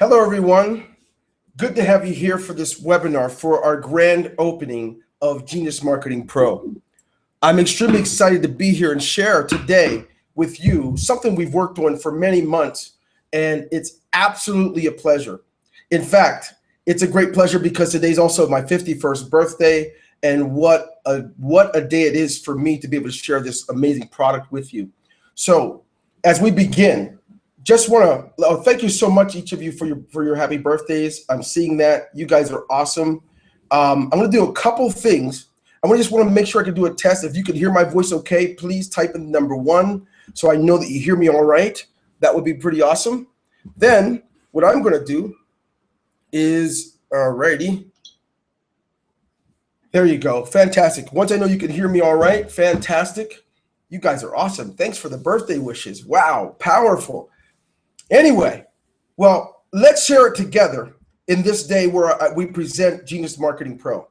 Hello, everyone. Good to have you here for this webinar for our grand opening of Genius Marketing Pro. I'm extremely excited to be here and share today with you something we've worked on for many months, and it's absolutely a pleasure. In fact, it's a great pleasure because today's also my 51st birthday, and what a day it is for me to be able to share this amazing product with you. So as we begin, just want to thank you so much, each of you, for your happy birthdays. I'm seeing that. You guys are awesome. I'm going to do a couple things. Just want to make sure I can do a test. If you can hear my voice okay, please type in number 1 so I know that you hear me all right. That would be pretty awesome. Then what I'm going to do is, alrighty. There you go. Fantastic. Once I know you can hear me all right, fantastic. You guys are awesome. Thanks for the birthday wishes. Wow, powerful. Anyway, well, let's share it together in this day where we present Genius Marketing Pro.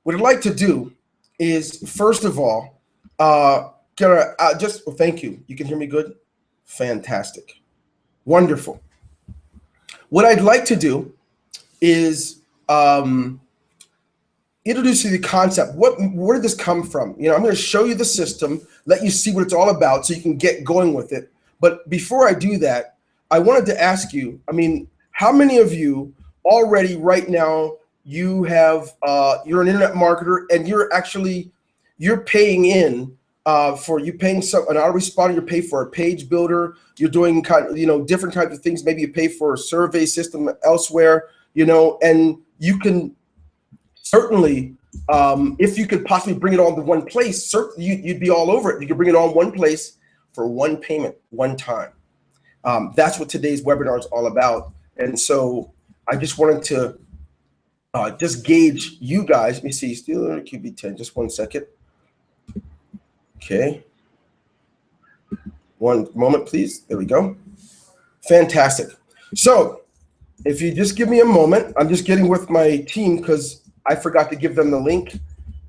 What I'd like to do is, first of all, thank you. You can hear me good? Fantastic. Wonderful. What I'd like to do is introduce you to the concept. Where did this come from? I'm going to show you the system, let you see what it's all about so you can get going with it. But before I do that, I wanted to ask you, how many of you already right now, you're an internet marketer and you're paying in an autoresponder, you pay for a page builder, you're doing different types of things. Maybe you pay for a survey system elsewhere, and you can certainly, if you could possibly bring it all to one place, certainly you'd be all over it. You could bring it all in one place for one payment, one time. That's what today's webinar is all about. And so I just wanted to just gauge you guys. Let me see, still QB10, just 1 second. Okay. One moment, please. There we go. Fantastic. So if you just give me a moment, I'm just getting with my team because I forgot to give them the link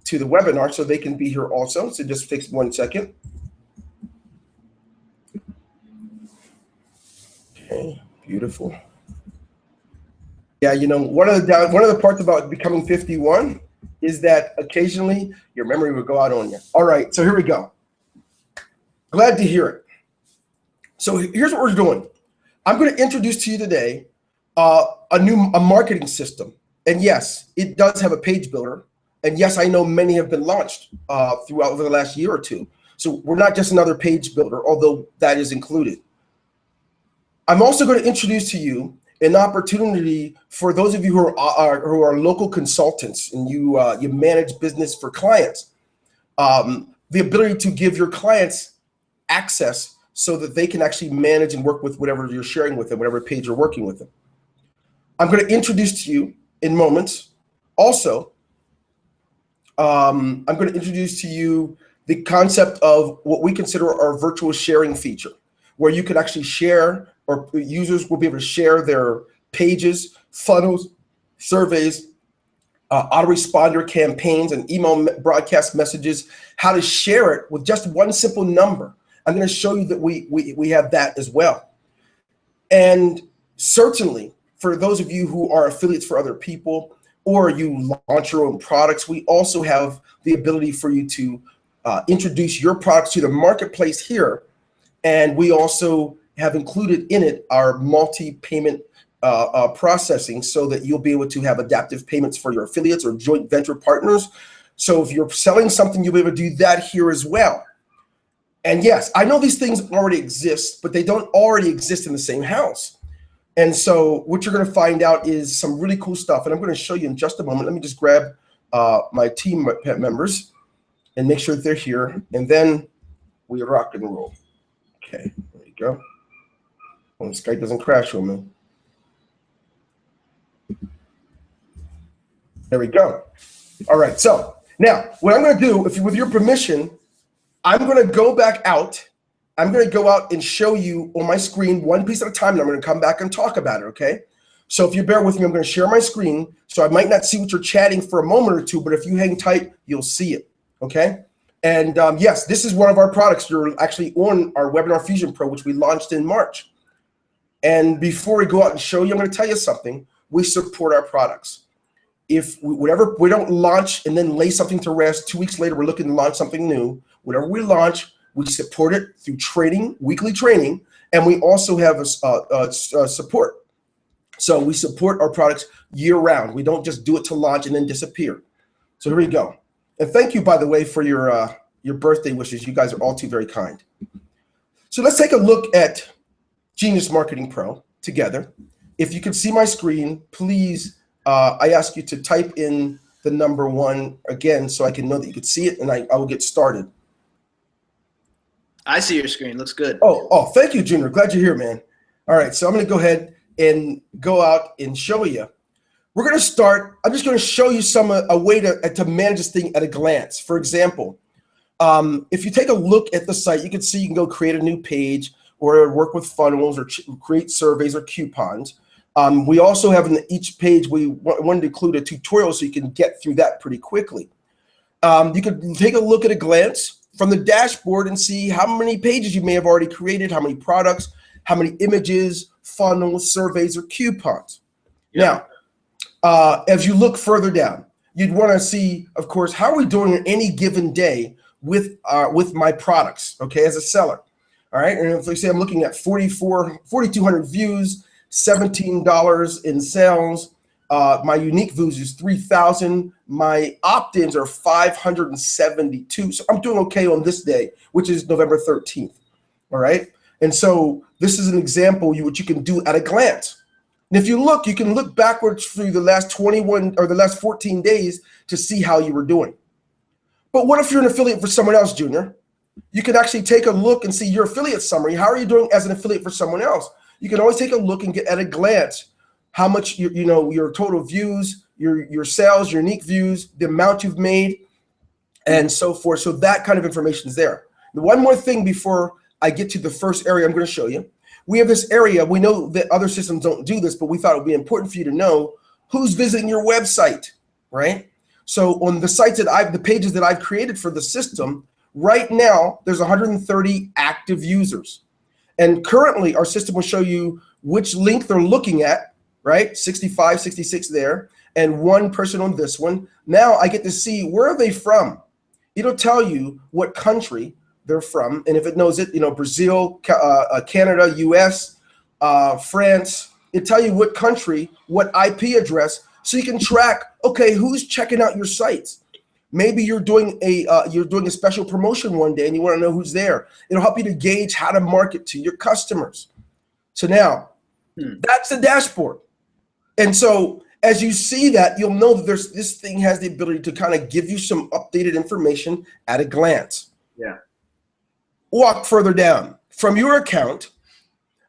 to the webinar so they can be here also. So just takes 1 second. Okay, beautiful. Yeah, one of the parts about becoming 51 is that occasionally your memory will go out on you. All right, so here we go. Glad to hear it. So here's what we're doing. I'm going to introduce to you today a marketing system. And yes, it does have a page builder. And yes, I know many have been launched throughout over the last year or two. So we're not just another page builder, although that is included. I'm also going to introduce to you an opportunity for those of you who are local consultants and you manage business for clients, the ability to give your clients access so that they can actually manage and work with whatever you're sharing with them, whatever page you're working with them. I'm going to introduce to you in moments. Also, I'm going to introduce to you the concept of what we consider our virtual sharing feature, where you can actually share, or users will be able to share their pages, funnels, surveys, autoresponder campaigns, and email broadcast messages, how to share it with just one simple number. I'm going to show you that we have that as well. And certainly, for those of you who are affiliates for other people, or you launch your own products, we also have the ability for you to introduce your products to the marketplace here. And we also have included in it our multi-payment processing so that you'll be able to have adaptive payments for your affiliates or joint venture partners. So if you're selling something, you'll be able to do that here as well. And yes, I know these things already exist, but they don't already exist in the same house. And so what you're going to find out is some really cool stuff. And I'm going to show you in just a moment. Let me just grab my team members and make sure that they're here. And then we rock and roll. Okay, there you go. Well, the Skype doesn't crash on me. There we go. All right, so now what I'm going to do, with your permission, I'm going to go back out. I'm going to go out and show you on my screen one piece at a time, and I'm going to come back and talk about it, okay? So if you bear with me, I'm going to share my screen. So I might not see what you're chatting for a moment or two, but if you hang tight, you'll see it, okay? And yes, this is one of our products. You're actually on our Webinar Fusion Pro, which we launched in March. And before we go out and show you, I'm going to tell you something. We support our products. If whatever we don't launch and then lay something to rest, 2 weeks later we're looking to launch something new. Whatever we launch, we support it through training, weekly training, and we also have a support. So we support our products year round. We don't just do it to launch and then disappear. So here we go. And thank you, by the way, for your birthday wishes. You guys are all too very kind. So let's take a look at Genius Marketing Pro together. If you can see my screen, please, I ask you to type in the number 1 again so I can know that you can see it, and I will get started. I see your screen. Looks good. Oh, thank you, Junior. Glad you're here, man. All right, so I'm going to go ahead and go out and show you. We're going to start. I'm just going to show you a way to manage this thing at a glance. For example, if you take a look at the site, you can see you can go create a new page or work with funnels or create surveys or coupons. We also have in each page, we wanted to include a tutorial so you can get through that pretty quickly. You could take a look at a glance from the dashboard and see how many pages you may have already created, how many products, how many images, funnels, surveys, or coupons. Yeah. Now, as you look further down, you'd want to see, of course, how are we doing on any given day with my products, okay, as a seller. All right, and if we say I'm looking at 4,200 views, $17 in sales, my unique views is 3,000, my opt-ins are 572. So I'm doing okay on this day, which is November 13th. All right, and so this is an example what you can do at a glance. And if you look, you can look backwards through the last 21 or the last 14 days to see how you were doing. But what if you're an affiliate for someone else, Junior? You can actually take a look and see your affiliate summary. How are you doing as an affiliate for someone else? You can always take a look and get at a glance how much your total views, your sales, your unique views, the amount you've made, and so forth. So that kind of information is there. The one more thing before I get to the first area I'm going to show you. We have this area. We know that other systems don't do this, but we thought it would be important for you to know who's visiting your website, right? So on the sites the pages that I've created for the system, right now, there's 130 active users. And currently, our system will show you which link they're looking at, right? 65, 66 there, and 1 person on this one. Now I get to see where are they from. It'll tell you what country they're from. And if it knows it, Brazil, Canada, US, France, it'll tell you what country, what IP address, so you can track, okay, who's checking out your sites. Maybe you're doing a special promotion one day and you want to know who's there. It'll help you to gauge how to market to your customers. So now that's the dashboard. And so as you see that, you'll know that this thing has the ability to kind of give you some updated information at a glance. Yeah. Walk further down. From your account,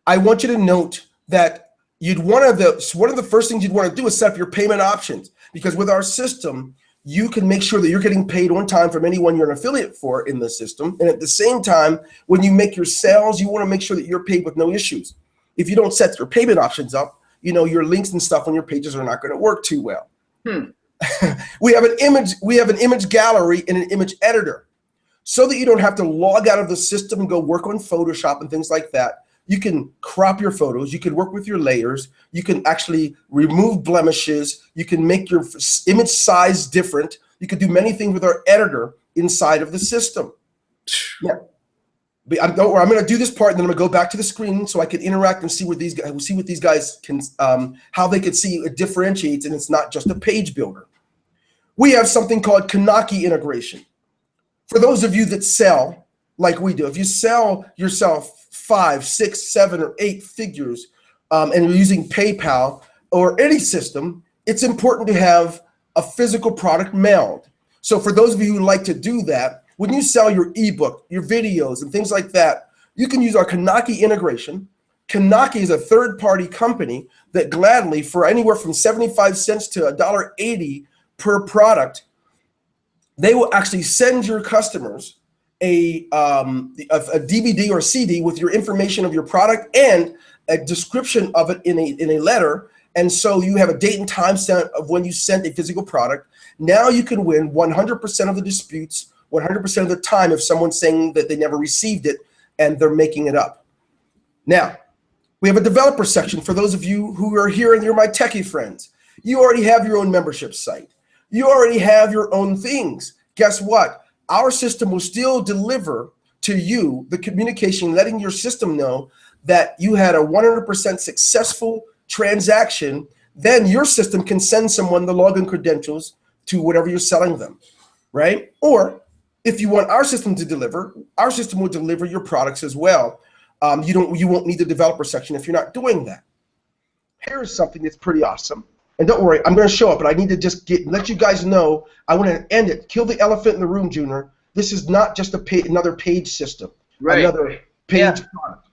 I want you to note that one of the first things you'd want to do is set up your payment options, because with our system, you can make sure that you're getting paid on time from anyone you're an affiliate for in the system. And at the same time, when you make your sales, you want to make sure that you're paid with no issues. If you don't set your payment options up, your links and stuff on your pages are not going to work too well. We have an image gallery and an image editor, so that you don't have to log out of the system and go work on Photoshop and things like that. You can crop your photos. You can work with your layers. You can actually remove blemishes. You can make your image size different. You can do many things with our editor inside of the system. Yeah. But don't worry, I'm going to do this part, and then I'm going to go back to the screen so I can interact and see what these guys can, how they can see it differentiates, and it's not just a page builder. We have something called Kanaki integration. For those of you that sell like we do, if you sell yourself 5, 6, 7, or 8 figures, and you're using PayPal or any system, it's important to have a physical product mailed. So for those of you who like to do that, when you sell your ebook, your videos, and things like that, you can use our Kanaki integration. Kanaki is a third-party company that gladly, for anywhere from 75 cents to $1.80 per product, they will actually send your customers a DVD or CD with your information of your product and a description of it in a letter. And so you have a date and time stamp of when you sent a physical product. Now you can win 100% of the disputes, 100% of the time if someone's saying that they never received it and they're making it up. Now, We have a developer section for those of you who are here and you're my techie friends. You already have your own membership site. You already have your own things. Guess what? Our system will still deliver to you the communication, letting your system know that you had a 100% successful transaction. Then your system can send someone the login credentials to whatever you're selling them, right? Or if you want our system to deliver, our system will deliver your products as well. You won't need the developer section if you're not doing that. Here's something that's pretty awesome. And don't worry, I'm going to show up, but I need to just let you guys know. I want to end it. Kill the elephant in the room, Junior. This is not just another page system. Right. Another page product.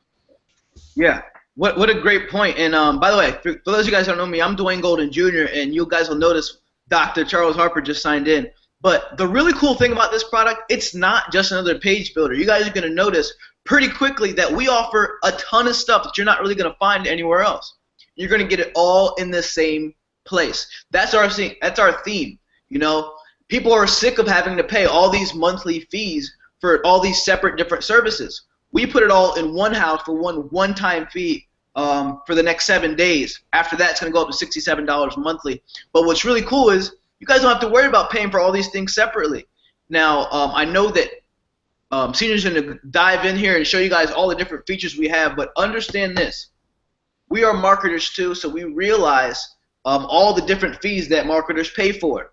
Yeah. What a great point. And by the way, for those of you guys who don't know me, I'm Dwayne Golden Jr., and you guys will notice Dr. Charles Harper just signed in. But the really cool thing about this product, it's not just another page builder. You guys are going to notice pretty quickly that we offer a ton of stuff that you're not really going to find anywhere else. You're going to get it all in the same place. That's our theme. You know, people are sick of having to pay all these monthly fees for all these separate different services. We put it all in one house for one-time fee for the next 7 days. After that, it's going to go up to $67 monthly. But what's really cool is you guys don't have to worry about paying for all these things separately. Now, I know that Senior's going to dive in here and show you guys all the different features we have, but understand this. We are marketers too, so we realize all the different fees that marketers pay for.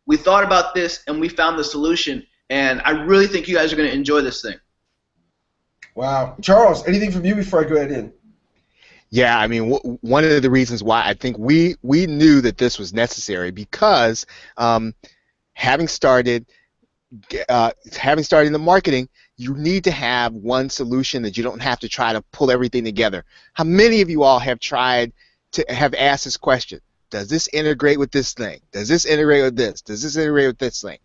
We thought about this and we found the solution, and I really think you guys are going to enjoy this thing. Wow. Charles, anything from you before I go ahead in? Yeah, I mean, one of the reasons why I think we knew that this was necessary because having started in the marketing, you need to have one solution that you don't have to try to pull everything together. How many of you all have tried to have asked this question? Does this integrate with this thing? Does this integrate with this? Does this integrate with this thing?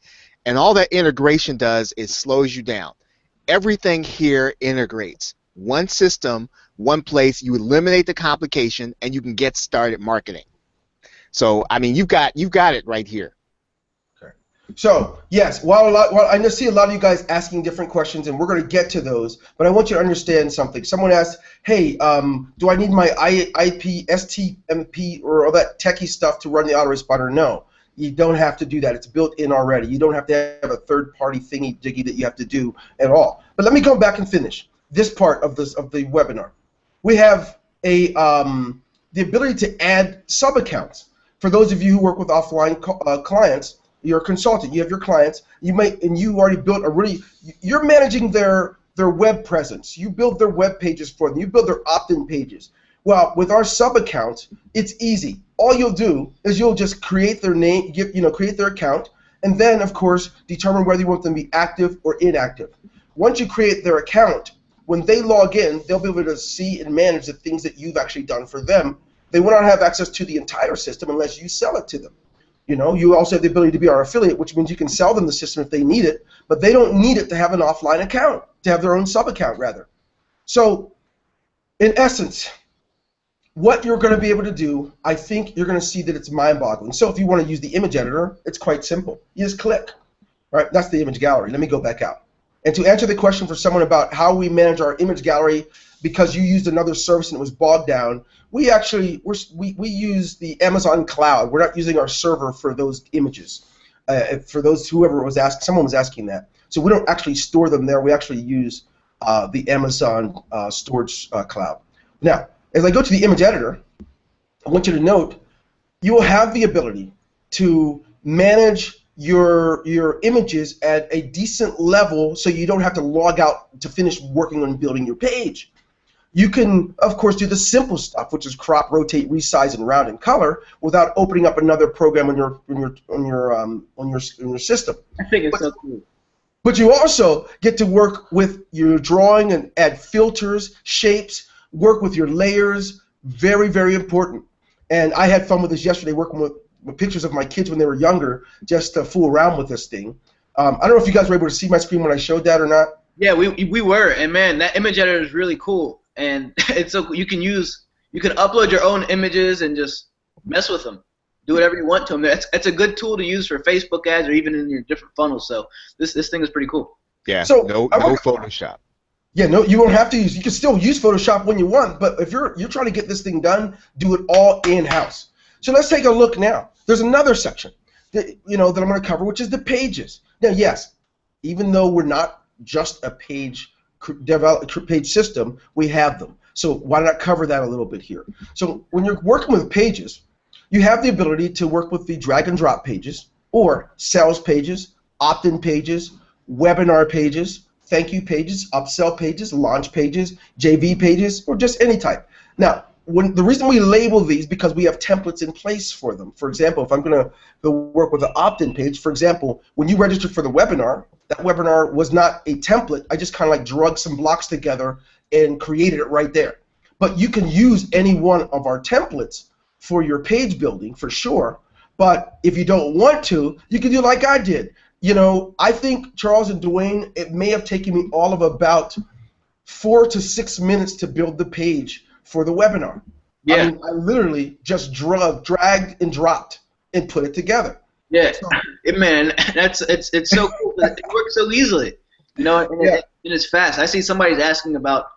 And all that integration does is slows you down. Everything here integrates. One system, one place, you eliminate the complication and you can get started marketing. So, I mean, you've got it right here. So, yes, while I see a lot of you guys asking different questions, and we're going to get to those, but I want you to understand something. Someone asked, hey, do I need my IP, STMP, or all that techie stuff to run the autoresponder? No, you don't have to do that. It's built in already. You don't have to have a third-party thingy-jiggy that you have to do at all. But let me go back and finish this part of the webinar. We have the ability to add sub-accounts. For those of you who work with offline clients, you're a consultant, you have your clients, and you already built you're managing their web presence. You build their web pages for them. You build their opt-in pages. Well, with our sub-accounts, it's easy. All you'll do is you'll just create their name, create their account, and then, of course, determine whether you want them to be active or inactive. Once you create their account, when they log in, they'll be able to see and manage the things that you've actually done for them. They will not have access to the entire system unless you sell it to them. You know, you also have the ability to be our affiliate, which means you can sell them the system if they need it, but they don't need it to have an offline account, to have their own sub-account, rather. So, in essence, what you're going to be able to do, I think you're going to see that it's mind-boggling. So if you want to use the image editor, it's quite simple. You just click. All right, that's the image gallery. Let me go back out. And to answer the question for someone about how we manage our image gallery because you used another service and it was bogged down, we actually we use the Amazon cloud. We're not using our server for those images. For those someone was asking that. So we don't actually store them there. We actually use the Amazon storage cloud. Now, as I go to the image editor, I want you to note you will have the ability to manage your images at a decent level so you don't have to log out to finish working on building your page. You can, of course, do the simple stuff, which is crop, rotate, resize, and round and color, without opening up another program on your system. I think it's so cool. But you also get to work with your drawing and add filters, shapes, work with your layers. Very, very important. And I had fun with this yesterday, working with pictures of my kids when they were younger, just to fool around with this thing. I don't know if you guys were able to see my screen when I showed that or not. Yeah, we were, and man, that image editor is really cool. And it's so you can upload your own images and just mess with them, do whatever you want to them. It's a good tool to use for Facebook ads or even in your different funnels. So this thing is pretty cool. Yeah. So no Photoshop. Yeah, no, you won't have to use. You can still use Photoshop when you want, but if you're trying to get this thing done, do it all in-house. So let's take a look now. There's another section that that I'm going to cover, which is the pages. Now, yes, even though we're not just a page system, we have them. So why not cover that a little bit here? So when you're working with pages, you have the ability to work with the drag and drop pages, or sales pages, opt-in pages, webinar pages, thank you pages, upsell pages, launch pages, JV pages, or just any type. Now, the reason we label these because we have templates in place for them. For example, if I'm going to go work with an opt-in page, for example, when you registered for the webinar, that webinar was not a template. I just kind of like drug some blocks together and created it right there. But you can use any one of our templates for your page building for sure. But if you don't want to, you can do like I did. I think, Charles and Dwayne, it may have taken me all of about 4 to 6 minutes to build the page for the webinar. Yeah. I mean, I literally just dragged and dropped and put it together. Yeah, man, it's so cool. It works so easily, and it's fast. I see somebody's asking about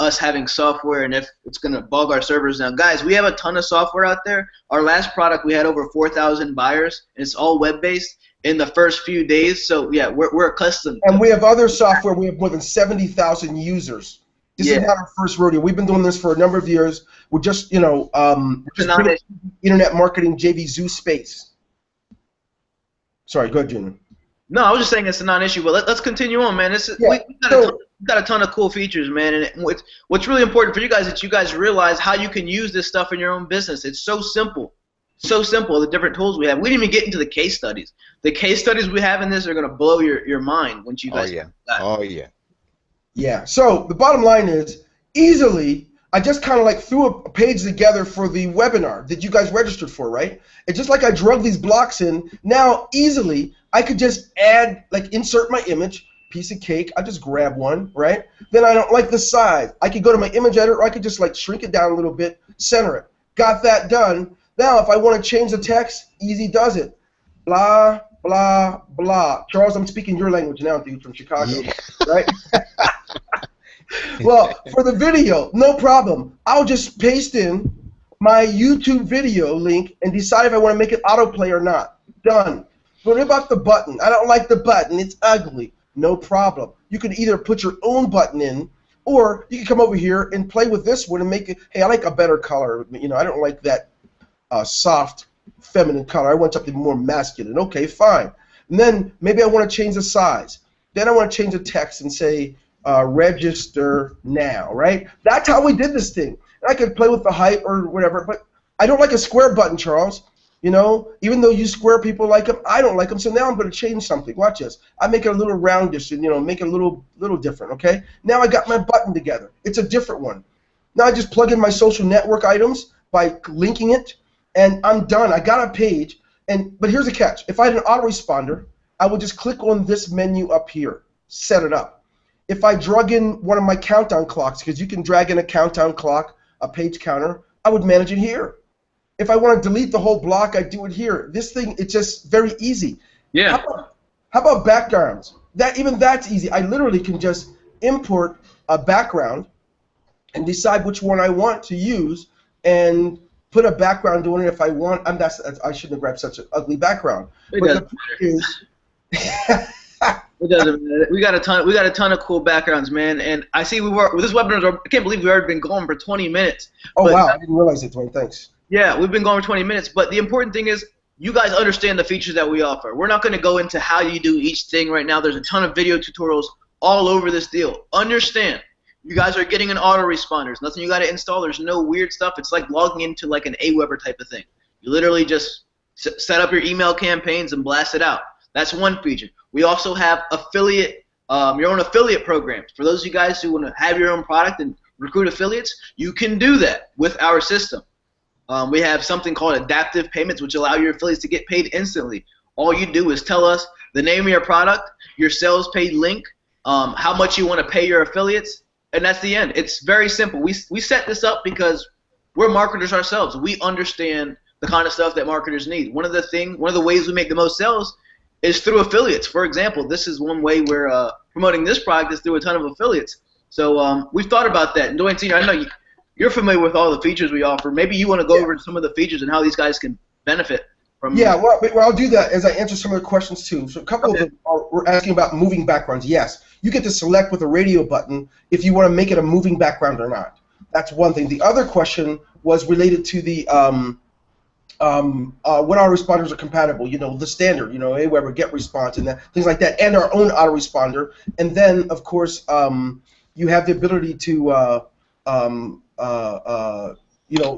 us having software and if it's gonna bog our servers down. Guys, we have a ton of software out there. Our last product, we had over 4,000 buyers, and it's all web-based in the first few days. So yeah, we're accustomed. And we have other software. We have more than 70,000 users. This is not our first rodeo. We've been doing this for a number of years. We're just internet marketing JV Zoo space. Sorry, go ahead, Junior. No, I was just saying it's a non-issue, but let's continue on, man. We got a ton of cool features, man. And what's really important for you guys is that you guys realize how you can use this stuff in your own business. It's so simple. So simple, the different tools we have. We didn't even get into the case studies. The case studies we have in this are going to blow your mind once you guys Oh, yeah. Yeah, so the bottom line is, easily, I just kind of like threw a page together for the webinar that you guys registered for, right? It's just like I drug these blocks in. Now, easily, I could just add, like insert my image, piece of cake. I just grab one, right? Then I don't like the size. I could go to my image editor, or I could just like shrink it down a little bit, center it. Got that done. Now, if I want to change the text, easy does it. Blah, blah, blah. Charles, I'm speaking your language now, dude, from Chicago, right? Well, for the video, no problem. I'll just paste in my YouTube video link and decide if I want to make it autoplay or not. Done. What about the button? I don't like the button. It's ugly. No problem. You can either put your own button in, or you can come over here and play with this one and make it, hey, I like a better color. I don't like that soft, feminine color. I want something more masculine. Okay, fine. And then maybe I want to change the size. Then I want to change the text and say, register now, right? That's how we did this thing. And I could play with the height or whatever, but I don't like a square button, Charles. Even though you square people like them, I don't like them. So now I'm going to change something. Watch this. I make it a little roundish and make it a little different. Okay. Now I got my button together. It's a different one. Now I just plug in my social network items by linking it, and I'm done. I got a page. But here's the catch. If I had an autoresponder, I would just click on this menu up here, set it up. If I drug in one of my countdown clocks, because you can drag in a countdown clock, a page counter, I would manage it here. If I want to delete the whole block, I do it here. This thing, it's just very easy. Yeah. How about backgrounds? Even that's easy. I literally can just import a background and decide which one I want to use and put a background on it if I want. I shouldn't have grabbed such an ugly background. It doesn't matter. We got a ton of cool backgrounds, man. And I see with this webinar, I can't believe we've already been going for 20 minutes. Oh, wow. I didn't realize it, Dwayne. Thanks. Yeah, we've been going for 20 minutes. But the important thing is you guys understand the features that we offer. We're not going to go into how you do each thing right now. There's a ton of video tutorials all over this deal. Understand, you guys are getting an autoresponder. There's nothing you got to install. There's no weird stuff. It's like logging into like an Aweber type of thing. You literally just set up your email campaigns and blast it out. That's one feature. We also have your own affiliate programs. For those of you guys who want to have your own product and recruit affiliates, you can do that with our system. We have something called adaptive payments, which allow your affiliates to get paid instantly. All you do is tell us the name of your product, your sales paid link, how much you want to pay your affiliates, and that's the end. It's very simple. We set this up because we're marketers ourselves. We understand the kind of stuff that marketers need. One of the ways we make the most sales is through affiliates. For example, this is one way where promoting this product is through a ton of affiliates. So we've thought about that. And Dwayne Senior, I know you're familiar with all the features we offer. Maybe you want to go over some of the features and how these guys can benefit from. Yeah, well, I'll do that as I answer some of the questions too. So a couple of them we're asking about moving backgrounds. Yes, you get to select with a radio button if you want to make it a moving background or not. That's one thing. The other question was related to the when our responders are compatible, the standard, AWeber get response and things like that, and our own autoresponder. And then, of course, you have the ability to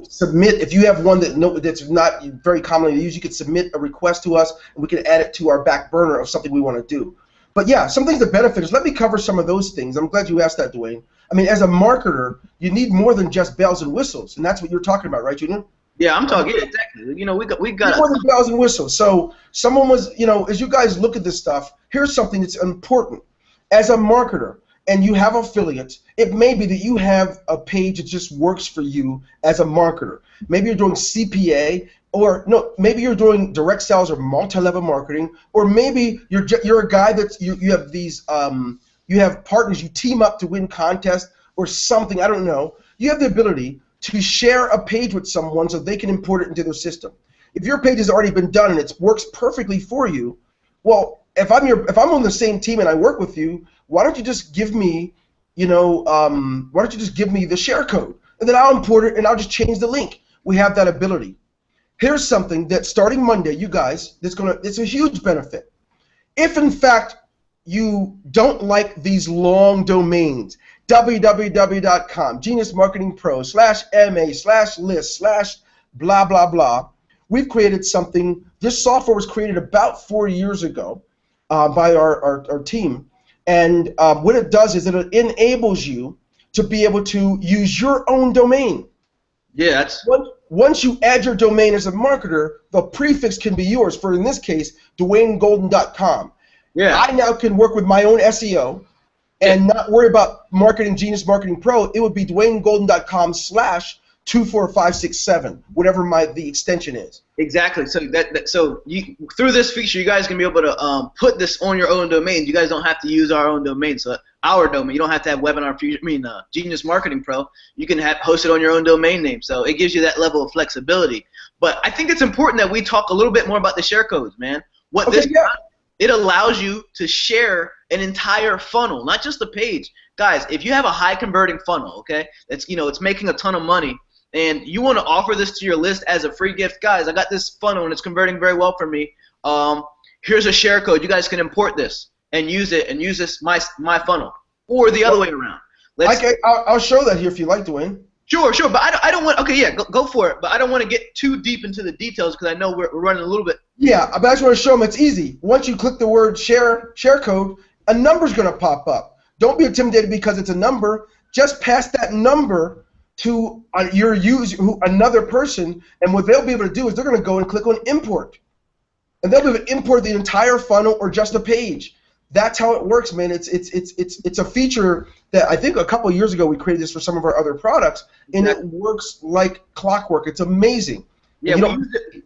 submit. If you have one that's not very commonly used, you could submit a request to us, and we can add it to our back burner of something we want to do. But yeah, some things that benefit us. Let me cover some of those things. I'm glad you asked that, Dwayne. I mean, as a marketer, you need more than just bells and whistles, and that's what you're talking about, right, Junior? Yeah, I'm talking exactly. We got more than bells and whistles. So someone was, as you guys look at this stuff, here's something that's important. As a marketer, and you have affiliates, it may be that you have a page that just works for you as a marketer. Maybe you're doing CPA, or no, maybe you're doing direct sales or multi-level marketing, or maybe you're a guy that you have these you have partners, you team up to win contests or something. I don't know. You have the ability to share a page with someone so they can import it into their system. If your page has already been done and it works perfectly for you, well, if I'm on the same team and I work with you, why don't you just give me, why don't you just give me the share code, and then I'll import it and I'll just change the link. We have that ability. Here's something that starting Monday, you guys, it's a huge benefit. If in fact you don't like these long domains, www.com, Genius Marketing Pro /MA/list/ blah blah blah, we've created something. This software was created about 4 years ago by our team. And what it does is it enables you to be able to use your own domain. Yeah. Once you add your domain as a marketer, the prefix can be yours. For in this case, DwayneGolden.com. Yeah. I now can work with my own SEO and not worry about marketing Genius Marketing Pro. It would be DwayneGolden.com/24567, whatever the extension is. Exactly. So through this feature, you guys can be able to put this on your own domain. You guys don't have to use our own domain. So our domain, you don't have to have Webinar Fusion. Genius Marketing Pro. You can host it on your own domain name. So it gives you that level of flexibility. But I think it's important that we talk a little bit more about the share codes, man. It allows you to share an entire funnel, not just a page. Guys, if you have a high converting funnel, okay, that's it's making a ton of money, and you want to offer this to your list as a free gift, guys, I got this funnel and it's converting very well for me. Here's a share code. You guys can import this and use it and use this my funnel, or the other way around. I'll show that here if you like, Dwayne. Sure, but I don't want. Okay, yeah, go for it. But I don't want to get too deep into the details because I know we're running a little bit. Yeah, but I just want to show them it's easy. Once you click the word share code, a number's going to pop up. Don't be intimidated because it's a number. Just pass that number to your user, another person, and what they'll be able to do is they're going to go and click on import, and they'll be able to import the entire funnel or just a page. That's how it works, man. It's a feature that I think a couple of years ago we created this for some of our other products, and it works like clockwork. It's amazing. Yeah,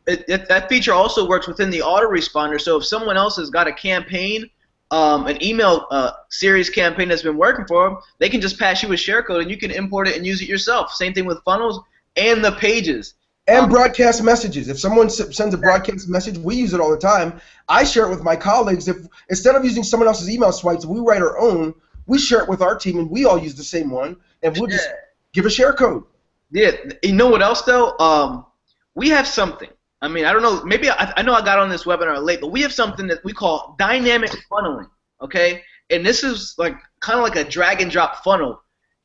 that feature also works within the autoresponder. So if someone else has got a campaign, an email series campaign that's been working for them, they can just pass you a share code, and you can import it and use it yourself. Same thing with funnels and the pages. And broadcast messages. If someone sends a broadcast message, we use it all the time. I share it with my colleagues. If instead of using someone else's email swipes, we write our own. We share it with our team, and we all use the same one. And we'll just give a share code. Yeah. You know what else though? We have something. I mean, I don't know. Maybe I know I got on this webinar late, but we have something that we call dynamic funneling. Okay, and this is kind of like a drag and drop funnel.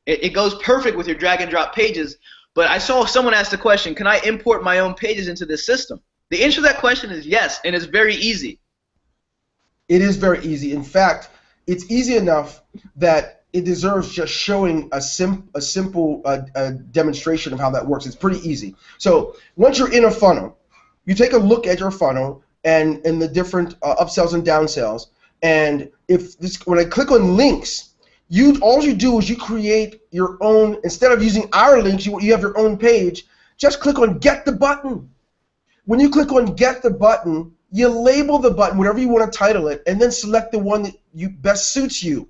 It goes perfect with your drag and drop pages. But I saw someone ask the question, can I import my own pages into this system? The answer to that question is yes, and it's very easy. It is very easy. In fact, it's easy enough that it deserves just showing a simple demonstration of how that works. It's pretty easy. So once you're in a funnel, you take a look at your funnel and the different upsells and downsells. And when I click on links, all you do is you create your own. Instead of using our links, you have your own page. Just click on Get the Button. When you click on Get the Button, you label the button, whatever you want to title it, and then select the one that best suits you.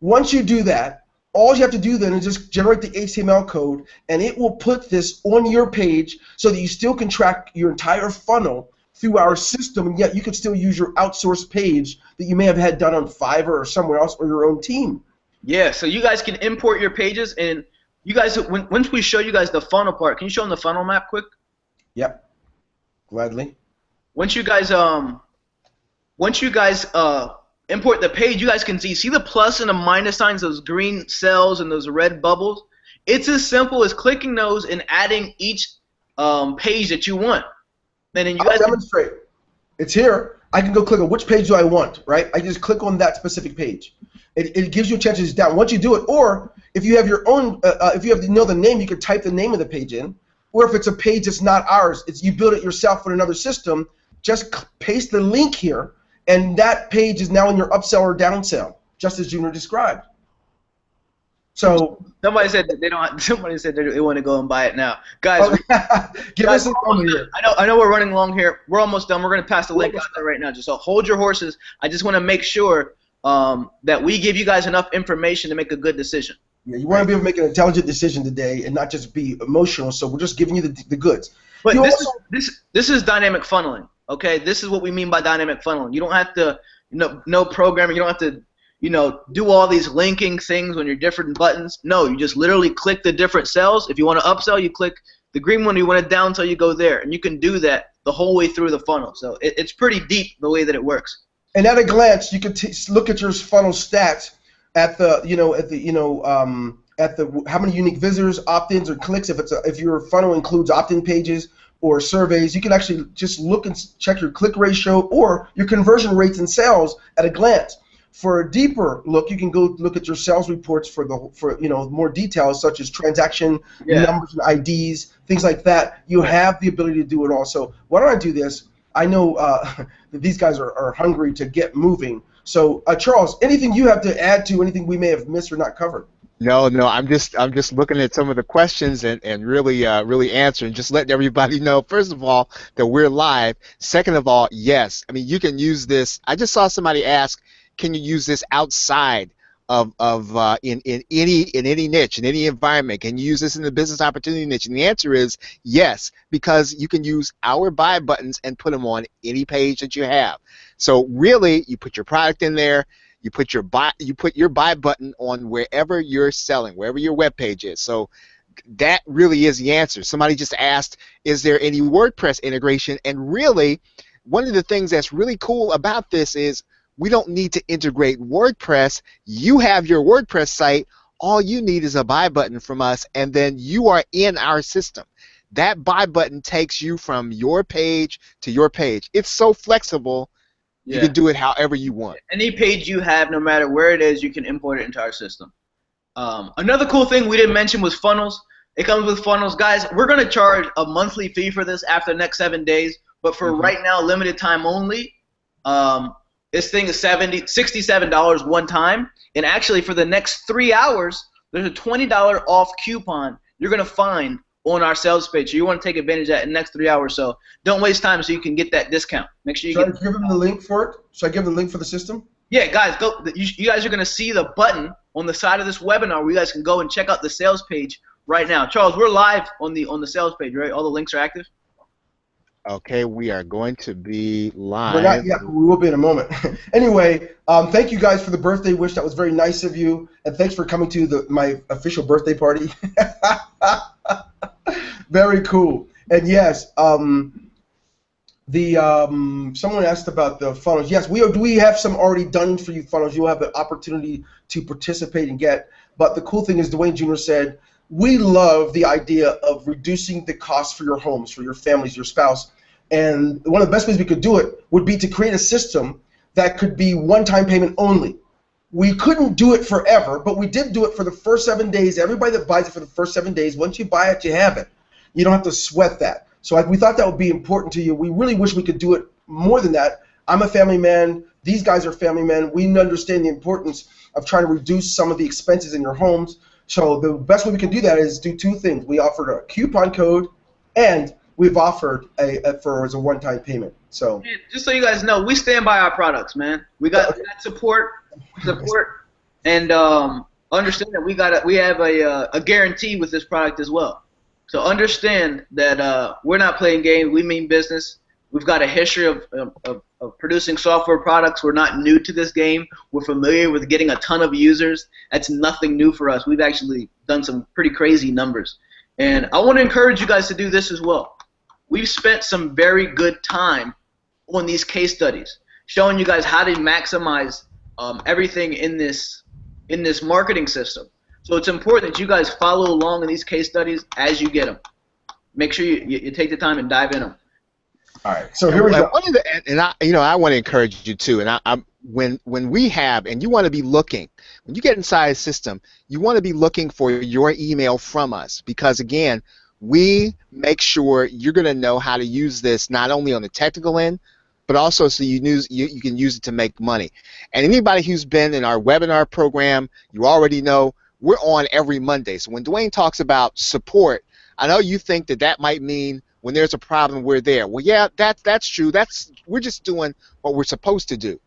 Once you do that, all you have to do then is just generate the HTML code, and it will put this on your page so that you still can track your entire funnel through our system, and yet you can still use your outsourced page that you may have had done on Fiverr or somewhere else or your own team. Yeah, so you guys can import your pages, and you guys, once we show you guys the funnel part, can you show them the funnel map quick? Yep, gladly. Once you guys import the page, you guys can see the plus and the minus signs, those green cells and those red bubbles. It's as simple as clicking those and adding each page that you want. And then you I'll guys demonstrate. It's here. I can go click on which page do I want, right? I just click on that specific page. It gives you a chance to down. Once you do it, or if you have your own, if you have to know the name, you can type the name of the page in. Or if it's a page that's not ours, you build it yourself on another system, just paste the link here, and that page is now in your upsell or downsell, just as Junior described. So somebody said that they don't. Somebody said they want to go and buy it now, guys. Give us a moment here. I know we're running long here. We're almost done. We're going to pass the link out there right now. Just so hold your horses. I just want to make sure that we give you guys enough information to make a good decision. Yeah, you want to be able to make an intelligent decision today and not just be emotional. So we're just giving you the goods. But this is dynamic funneling. Okay, this is what we mean by dynamic funneling. You don't have to no programming. You don't have to do all these linking things on your different buttons. No, you just literally click the different cells. If you want to upsell, you click the green one. You want to downsell, you go there, and you can do that the whole way through the funnel. So it's pretty deep the way that it works. And at a glance, you can look at your funnel stats at the how many unique visitors, opt-ins, or clicks. If your funnel includes opt-in pages or surveys, you can actually just look and check your click ratio or your conversion rates and sales at a glance. For a deeper look, you can go look at your sales reports for more details such as transaction numbers and IDs, things like that. You have the ability to do it all. So why don't I do this? I know that these guys are hungry to get moving. So Charles, anything you have to add to anything we may have missed or not covered? No, I'm just looking at some of the questions and really answering, just letting everybody know, first of all, that we're live. Second of all, yes, I mean, you can use this. I just saw somebody ask, can you use this outside of in any niche, in any environment? Can you use this in the business opportunity niche? And the answer is yes, because you can use our buy buttons and put them on any page that you have. So really, you put your product in there. You put your buy button on wherever you're selling, wherever your web page is. So that really is the answer. Somebody just asked, is there any WordPress integration? And really, one of the things that's really cool about this is we don't need to integrate WordPress. You have your WordPress site. All you need is a buy button from us, and then you are in our system. That buy button takes you from your page to your page. It's so flexible. You can do it however you want. Any page you have, no matter where it is, you can import it into our system. Another cool thing we didn't mention was funnels. It comes with funnels. Guys, we're going to charge a monthly fee for this after the next 7 days, but for right now, limited time only, this thing is $67 one time, and actually for the next 3 hours, there's a $20 off coupon you're going to find on our sales page. So you want to take advantage of that in the next 3 hours. So don't waste time so you can get that discount. Make sure you Should I give them the link for it? Should I give them the link for the system? Yeah, guys, go. You guys are going to see the button on the side of this webinar where you guys can go and check out the sales page right now. Charles, we're live on the sales page, right? All the links are active? Okay, we are going to be live. We're not yet, but we will be in a moment. Anyway, thank you guys for the birthday wish. That was very nice of you. And thanks for coming to my official birthday party. Very cool. And yes, someone asked about the funnels. Yes, we have some already done for you funnels. You'll have the opportunity to participate and get. But the cool thing is, Dwayne Jr. said, we love the idea of reducing the cost for your homes, for your families, your spouse. And one of the best ways we could do it would be to create a system that could be one-time payment only. We couldn't do it forever, but we did do it for the first 7 days. Everybody that buys it for the first 7 days, once you buy it, you have it. You don't have to sweat that. So we thought that would be important to you. We really wish we could do it more than that. I'm a family man. These guys are family men. We understand the importance of trying to reduce some of the expenses in your homes. So the best way we can do that is do two things. We offered a coupon code, and we've offered as a one-time payment. So just so you guys know, we stand by our products, man. We got support. And understand that we have a guarantee with this product as well. So understand that we're not playing games. We mean business. We've got a history of producing software products. We're not new to this game. We're familiar with getting a ton of users. That's nothing new for us. We've actually done some pretty crazy numbers. And I want to encourage you guys to do this as well. We've spent some very good time on these case studies, showing you guys how to maximize everything in this marketing system. So it's important that you guys follow along in these case studies as you get them. Make sure you take the time and dive in them. All right. So here we go. I want to encourage you too. And when we have, and you want to be looking, when you get inside a system, you want to be looking for your email from us, because again, we make sure you're going to know how to use this not only on the technical end, but also so you can use it to make money. And anybody who's been in our webinar program, you already know we're on every Monday. So when Dwayne talks about support, I know you think that might mean when there's a problem, we're there. Well, yeah, that's true. We're just doing what we're supposed to do.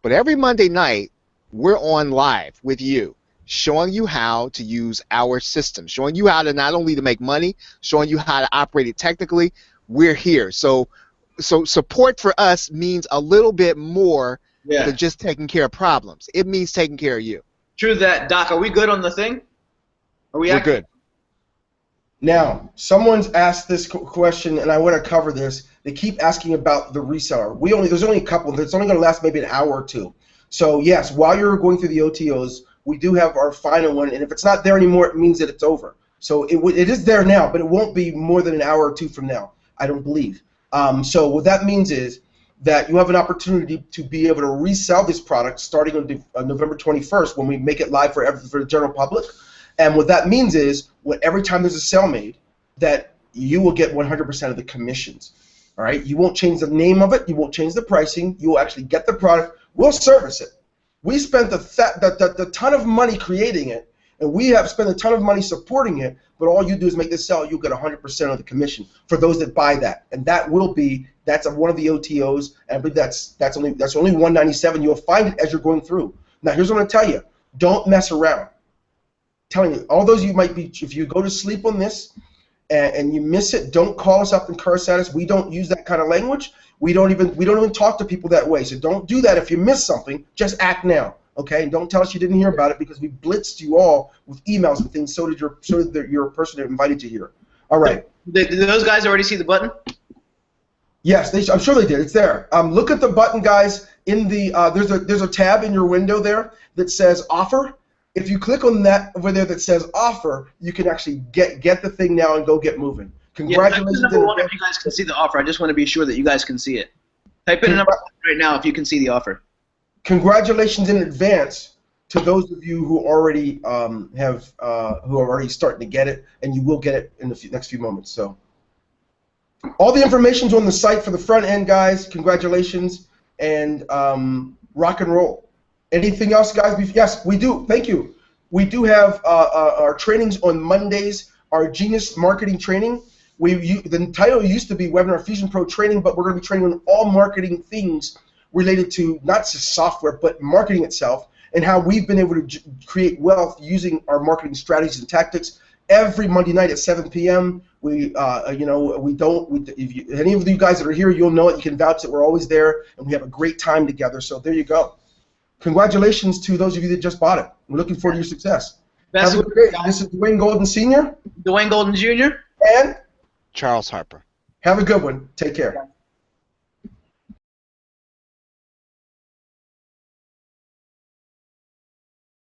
But every Monday night, we're on live with you, showing you how to use our system, showing you how to not only to make money, showing you how to operate it technically. We're here. So support for us means a little bit more than just taking care of problems. It means taking care of you. True that. Doc, are we good on the thing? We're good. Now, someone's asked this question, and I want to cover this. They keep asking about the reseller. There's only a couple. It's only going to last maybe an hour or two. So yes, while you're going through the OTOs, we do have our final one, and if it's not there anymore, it means that it's over. So it is there now, but it won't be more than an hour or two from now, I don't believe. So what that means is that you have an opportunity to be able to resell this product starting on November 21st when we make it live for the general public. And what that means is every time there's a sale made, that you will get 100% of the commissions. All right? You won't change the name of it. You won't change the pricing. You will actually get the product. We'll service it. We spent the ton of money creating it, and we have spent a ton of money supporting it, but all you do is make this sell. You'll get 100% of the commission for those that buy that. And that's one of the OTOs, and I believe that's only $197. You'll find it as you're going through. Now, here's what I'm going to tell you. Don't mess around. Telling you, all those you might be, if you go to sleep on this and you miss it, don't call us up and curse at us. We don't use that kind of language. We don't even talk to people that way. So don't do that. If you miss something, just act now, okay? And don't tell us you didn't hear about it, because we blitzed you all with emails and things. So did your person that invited you here. All right. Did those guys already see the button? Yes, I'm sure they did. It's there. Look at the button, guys. In the there's a tab in your window there that says offer. If you click on that over there that says offer, you can actually get the thing now and go get moving. Congratulations. Number one, if you guys can see the offer. I just want to be sure that you guys can see it. Type in a number right now if you can see the offer. Congratulations in advance to those of you who already who are already starting to get it, and you will get it in the next few moments. So all the information's on the site for the front end, guys. Congratulations, and rock and roll. Anything else, guys? Yes, we do. Thank you. We do have our trainings on Mondays, our Genius Marketing Training. The title used to be Webinar Fusion Pro Training, but we're going to be training on all marketing things related to not just software, but marketing itself, and how we've been able to create wealth using our marketing strategies and tactics. Every Monday night at 7 p.m. Any of you guys that are here, you'll know it. You can vouch that we're always there, and we have a great time together. So there you go. Congratulations to those of you that just bought it. We're looking forward to your success. Have a good day. This is Dwayne Golden Sr. Dwayne Golden Jr. And Charles Harper. Have a good one. Take care.